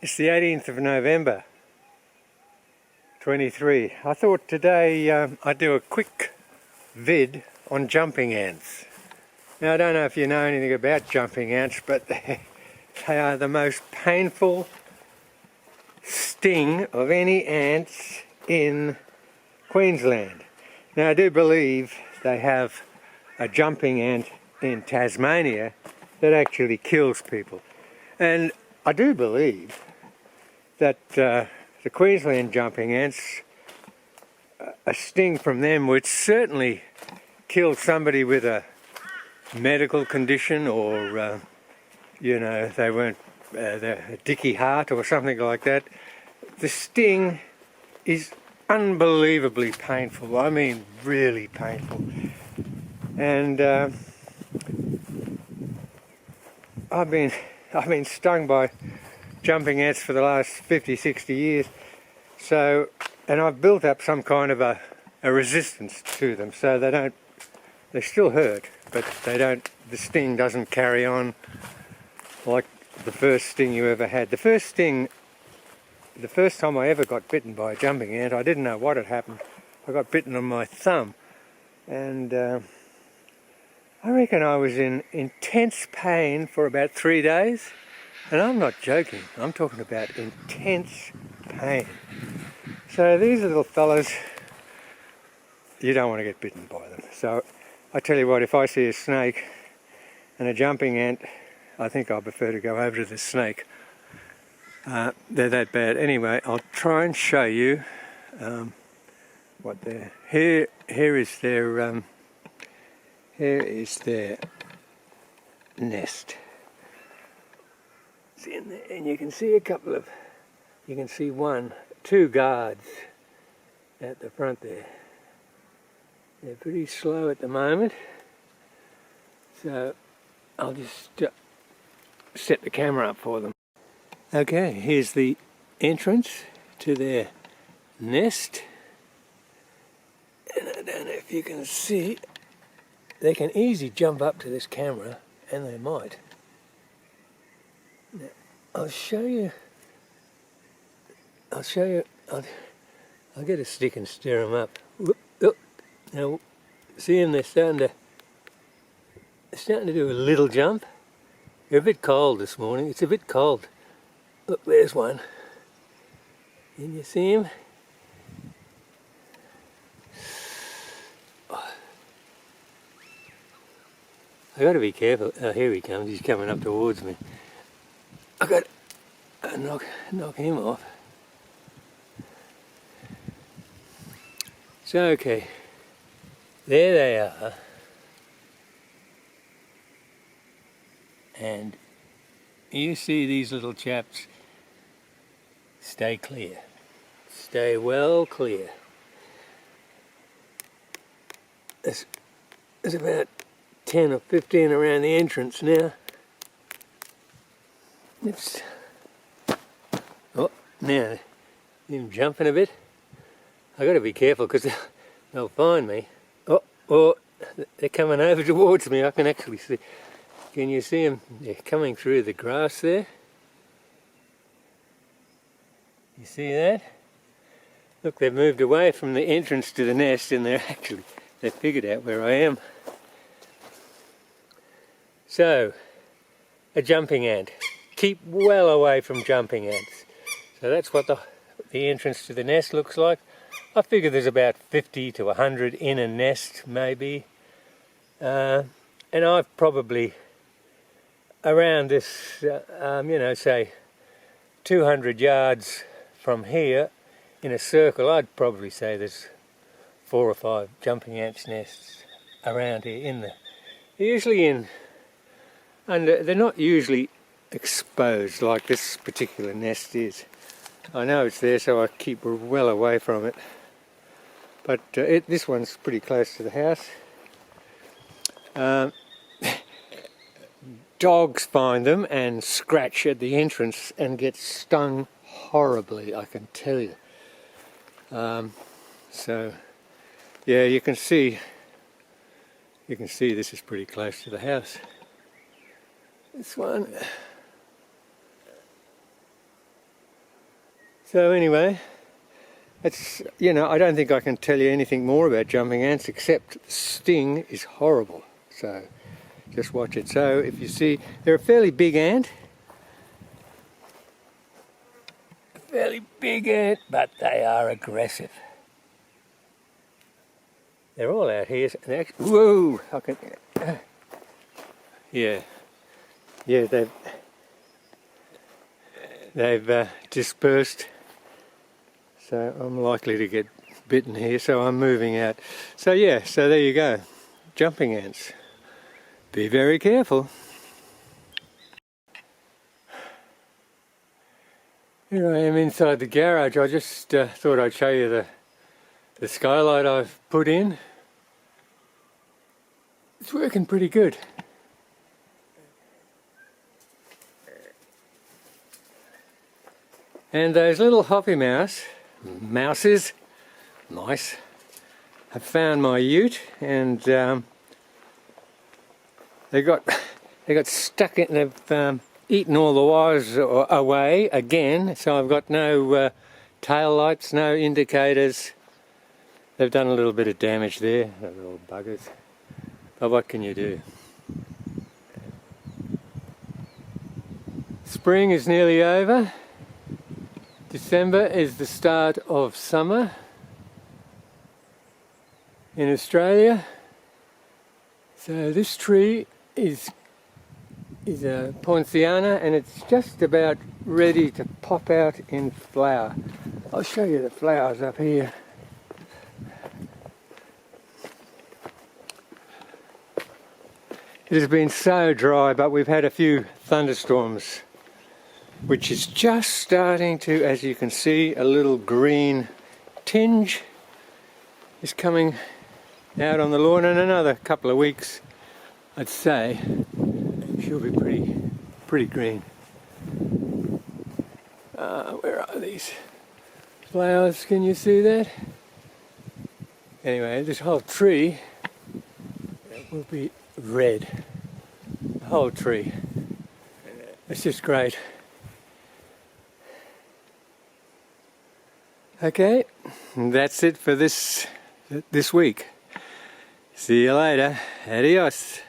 It's the 18th of November 23. I thought today I'd do a quick vid on jumping ants. Now I don't know if you know anything about jumping ants, but they are the most painful sting of any ants in Queensland. Now I do believe they have a jumping ant in Tasmania that actually kills people. And I do believe that the Queensland jumping ants, a sting from them would certainly kill somebody with a medical condition, or they weren't a dicky heart or something like that. The sting is unbelievably painful. I mean, really painful. And I've been stung by jumping ants for the last 50-60 years, and I've built up some kind of a resistance to them, so they still hurt, but the sting doesn't carry on like the first sting you ever had. The first time I ever got bitten by a jumping ant, I didn't know what had happened. I got bitten on my thumb, and I reckon I was in intense pain for about 3 days. And I'm not joking, I'm talking about intense pain. So these little fellas, you don't want to get bitten by them. So I tell you what, if I see a snake and a jumping ant, I think I prefer to go over to the snake. They're that bad. Anyway, I'll try and show you what they're... Here is their nest. In there, and you can see two guards at the front there. They're pretty slow at the moment, so I'll just set the camera up for them. Okay, here's the entrance to their nest, and I don't know if you can see, they can easily jump up to this camera, and they might. Now, I'll get a stick and stir them up. Look. Now, see them, they're starting to do a little jump. They're a bit cold this morning, it's a bit cold. Look, there's one. Can you see him? Oh. I got to be careful. Oh, here he comes, he's coming up towards me. I got to knock him off. So, okay, there they are, and you see these little chaps. Stay clear, stay well clear. There's about 10 or 15 around the entrance now. Now, him jumping a bit. I got to be careful because they'll find me. Oh, they're coming over towards me. I can actually see. Can you see them? They're coming through the grass there. You see that? Look, they've moved away from the entrance to the nest, and they've figured out where I am. So, a jumping ant. Keep well away from jumping ants. So that's what the entrance to the nest looks like. I figure there's about 50 to 100 in a nest, maybe. And I've probably, around this, say 200 yards from here, in a circle, I'd probably say there's 4 or 5 jumping ants nests around here. Usually they're not usually exposed like this particular nest is. I know it's there, so I keep well away from it. But this one's pretty close to the house. Dogs find them and scratch at the entrance and get stung horribly, I can tell you. So, yeah, you can see this is pretty close to the house. This one, So anyway, it's, you know, I don't think I can tell you anything more about jumping ants except the sting is horrible. So just watch it. So if you see, they're a fairly big ant. Fairly big ant, but they are aggressive. They're all out here. Whoa! I can, yeah, they've dispersed. So I'm likely to get bitten here. So I'm moving out. So yeah. So there you go. Jumping ants. Be very careful. Here I am inside the garage. I just thought I'd show you the skylight I've put in. It's working pretty good. And those little hoppy mouses, mice, have found my ute, and they got stuck in. They've eaten all the wires away again, so I've got no tail lights, no indicators. They've done a little bit of damage there, those little buggers. But what can you do? Spring is nearly over. December is the start of summer in Australia. So this tree is a poinciana, and it's just about ready to pop out in flower. I'll show you the flowers up here. It has been so dry, but we've had a few thunderstorms, which is just starting to, as you can see, a little green tinge is coming out on the lawn. In another couple of weeks, I'd say, she'll be pretty green. Where are these flowers? Can you see that? Anyway, this whole tree will be red. The whole tree. It's just great. Okay, that's it for this week. See you later. Adios.